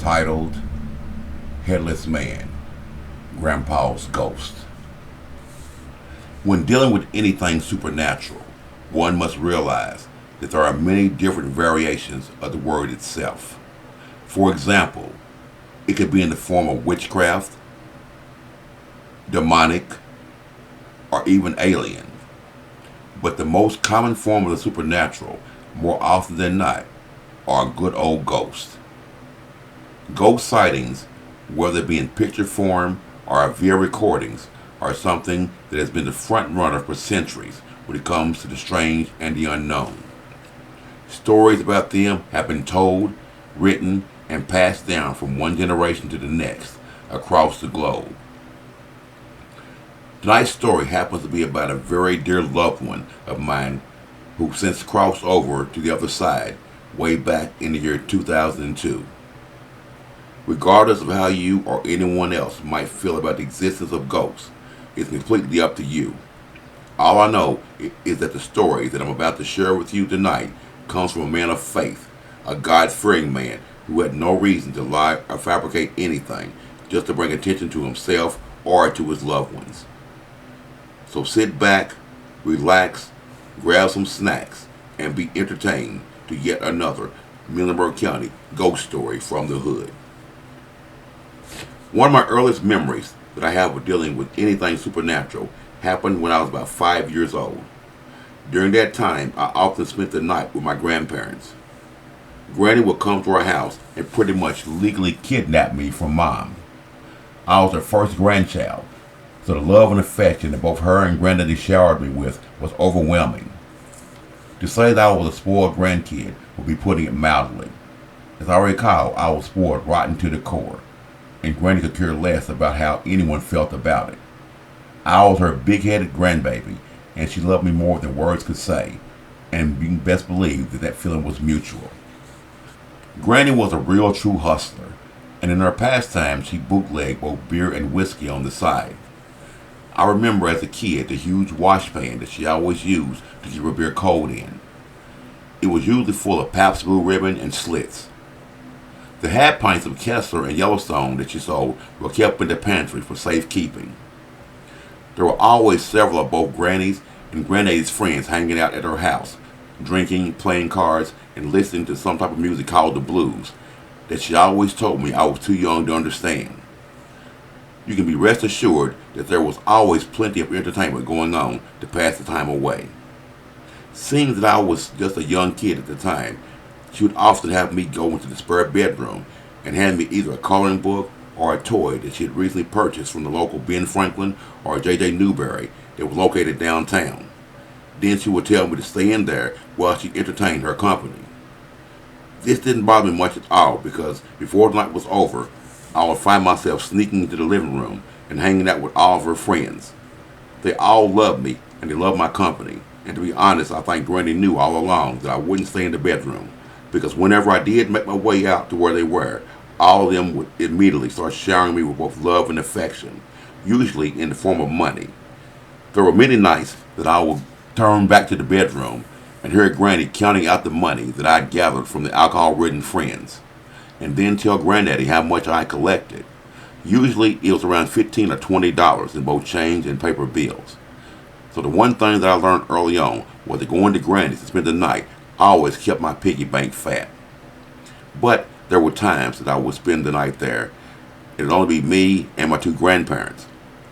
titled Headless Man, Grandpa's Ghost. When dealing with anything supernatural, one must realize that there are many different variations of the word itself. For example, it could be in the form of witchcraft, demonic, or even alien. But the most common form of the supernatural, more often than not, are a good old ghost. Ghost sightings, whether it be in picture form or via recordings, are something that has been the front runner for centuries when it comes to the strange and the unknown. Stories about them have been told, written, and passed down from one generation to the next across the globe. Tonight's story happens to be about a very dear loved one of mine who since crossed over to the other side way back in the year 2002. Regardless of how you or anyone else might feel about the existence of ghosts, it's completely up to you. All I know is that the story that I'm about to share with you tonight comes from a man of faith, a God-fearing man who had no reason to lie or fabricate anything just to bring attention to himself or to his loved ones. So sit back, relax, grab some snacks, and be entertained to yet another Muhlenberg County ghost story from the hood. One of my earliest memories that I have of dealing with anything supernatural happened when I was about 5 years old. During that time, I often spent the night with my grandparents. Granny would come to our house and pretty much legally kidnap me from Mom. I was her first grandchild, so the love and affection that both her and Granddaddy showered me with was overwhelming. To say that I was a spoiled grandkid would be putting it mildly. As I recall, I was spoiled rotten to the core, and Granny could care less about how anyone felt about it. I was her big-headed grandbaby, and she loved me more than words could say, and you can best believe that that feeling was mutual. Granny was a real true hustler, and in her pastime she bootlegged both beer and whiskey on the side. I remember as a kid the huge washpan that she always used to keep her beer cold in. It was usually full of Pabst Blue Ribbon and Schlitz. The half pints of Kessler and Yellowstone that she sold were kept in the pantry for safekeeping. There were always several of both Granny's and Granddaddy's friends hanging out at her house, drinking, playing cards, and listening to some type of music called the blues that she always told me I was too young to understand. You can be rest assured that there was always plenty of entertainment going on to pass the time away. Seeing that I was just a young kid at the time, she would often have me go into the spare bedroom and hand me either a coloring book or a toy that she had recently purchased from the local Ben Franklin or J.J. Newberry that was located downtown. Then she would tell me to stay in there while she entertained her company. This didn't bother me much at all because before the night was over, I would find myself sneaking into the living room and hanging out with all of her friends. They all loved me and they loved my company, and to be honest, I think Granny knew all along that I wouldn't stay in the bedroom because whenever I did make my way out to where they were, all of them would immediately start showering me with both love and affection, usually in the form of money. There were many nights that I would turn back to the bedroom and hear Granny counting out the money that I'd gathered from the alcohol-ridden friends, and then tell Granddaddy how much I collected. Usually it was around $15 or $20 in both change and paper bills. So the one thing that I learned early on was that going to Granny's to spend the night always kept my piggy bank fat. But there were times that I would spend the night there. It would only be me and my two grandparents.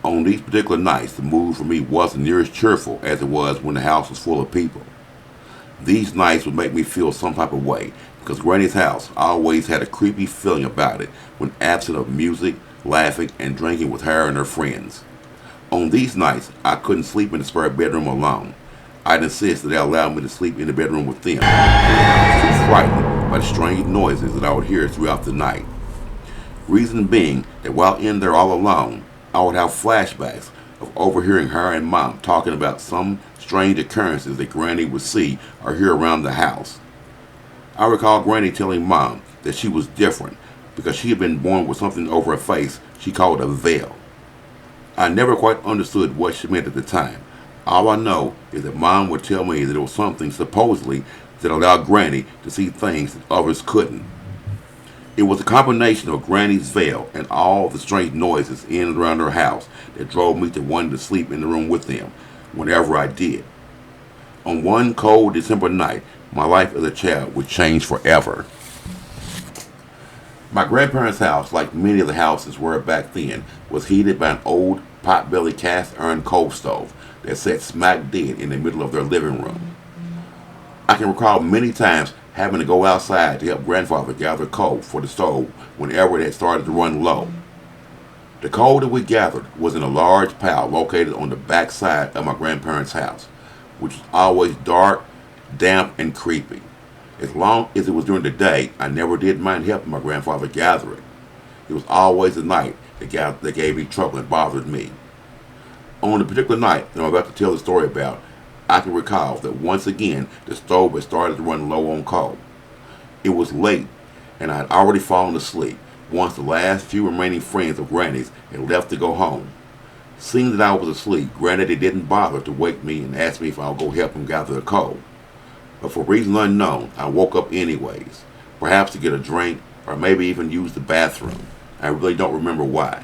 On these particular nights, the mood for me wasn't near as cheerful as it was when the house was full of people. These nights would make me feel some type of way because Granny's house always had a creepy feeling about it when absent of music, laughing, and drinking with her and her friends. On these nights, I couldn't sleep in the spare bedroom alone. I'd insist that they allow me to sleep in the bedroom with them. I was too frightened by the strange noises that I would hear throughout the night. Reason being that while in there all alone, I would have flashbacks of overhearing her and Mom talking about some strange occurrences that Granny would see or hear around the house. I recall Granny telling Mom that she was different because she had been born with something over her face she called a veil. I never quite understood what she meant at the time. All I know is that Mom would tell me that it was something supposedly that allowed Granny to see things that others couldn't. It was a combination of Granny's veil and all the strange noises in and around her house that drove me to wanting to sleep in the room with them whenever I did. On one cold December night, my life as a child would change forever. My grandparents' house, like many of the houses were back then, was heated by an old pot-bellied cast-iron coal stove that sat smack dead in the middle of their living room. I can recall many times having to go outside to help grandfather gather coal for the stove whenever it had started to run low. The coal that we gathered was in a large pile located on the back side of my grandparents' house, which was always dark, damp, and creepy. As long as it was during the day, I never did mind helping my grandfather gather it. It was always the night that gave me trouble and bothered me. On the particular night that I'm about to tell the story about, I can recall that once again the stove had started to run low on coal. It was late, and I had already fallen asleep once the last few remaining friends of Granny's had left to go home. Seeing that I was asleep, Granddaddy didn't bother to wake me and ask me if I would go help him gather the coal. But for reasons unknown, I woke up anyways, perhaps to get a drink or maybe even use the bathroom. I really don't remember why.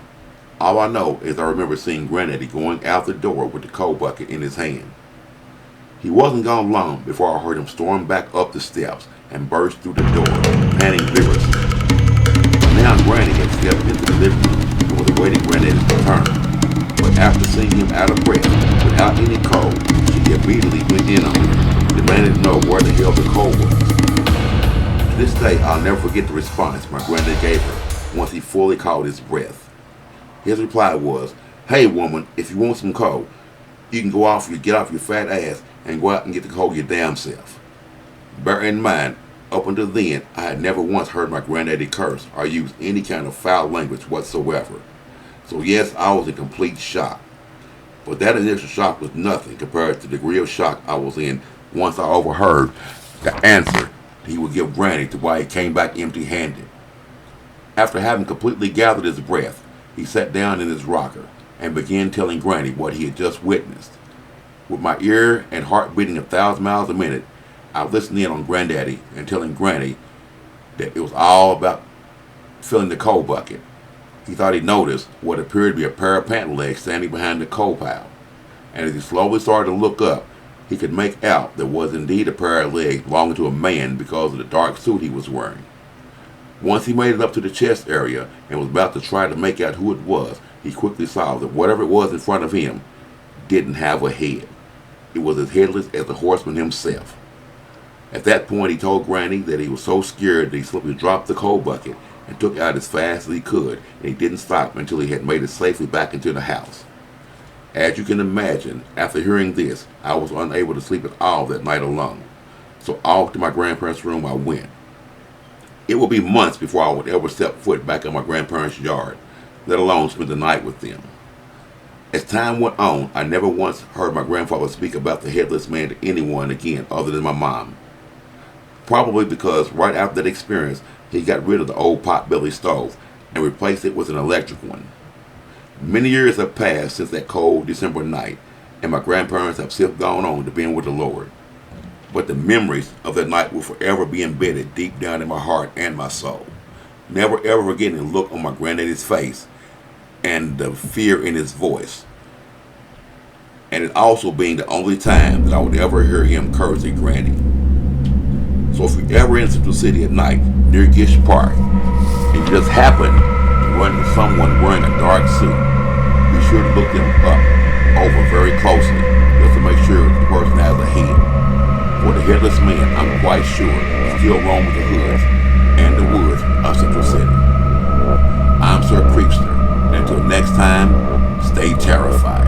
All I know is I remember seeing Granddaddy going out the door with the coal bucket in his hand. He wasn't gone long before I heard him storm back up the steps and burst through the door, panting vigorously. Now Granny had stepped into the living room and was awaiting Granddaddy's return. But after seeing him out of breath, without any coal, she immediately went in on him, demanding to know where the hell the coal was. To this day, I'll never forget the response my granddad gave her once he fully caught his breath. His reply was, "Hey woman, if you want some coal, you can get off your fat ass and go out and get the coal your damn self." Bear in mind, up until then, I had never once heard my granddaddy curse or use any kind of foul language whatsoever. So yes, I was in complete shock. But that initial shock was nothing compared to the degree of shock I was in once I overheard the answer he would give Granny to why he came back empty-handed. After having completely gathered his breath, he sat down in his rocker and began telling Granny what he had just witnessed. With my ear and heart beating 1,000 miles a minute, I listened in on Granddaddy and telling Granny that it was all about filling the coal bucket. He thought he noticed what appeared to be a pair of pant legs standing behind the coal pile, and as he slowly started to look up, he could make out there was indeed a pair of legs belonging to a man because of the dark suit he was wearing. Once he made it up to the chest area and was about to try to make out who it was, he quickly saw that whatever it was in front of him didn't have a head. It was as headless as the horseman himself. At that point, he told Granny that he was so scared that he simply dropped the coal bucket and took out as fast as he could, and he didn't stop until he had made it safely back into the house. As you can imagine, after hearing this, I was unable to sleep at all that night alone. So off to my grandparents' room I went. It would be months before I would ever step foot back in my grandparents' yard, let alone spend the night with them. As time went on, I never once heard my grandfather speak about the headless man to anyone again other than my mom. Probably because right after that experience, he got rid of the old pot-bellied stove and replaced it with an electric one. Many years have passed since that cold December night, and my grandparents have since gone on to being with the Lord. But the memories of that night will forever be embedded deep down in my heart and my soul. Never ever forgetting the look on my granddaddy's face and the fear in his voice. And it also being the only time that I would ever hear him curse at Granny. So if you're ever in Central City at night near Gish Park and you just happen to run into someone wearing a dark suit, be sure to look them up over very closely just to make sure the person has a head. For the headless man, I'm quite sure, still roams the hoods and the woods of Central City. I'm Sir Creepsta, and until next time, stay terrified.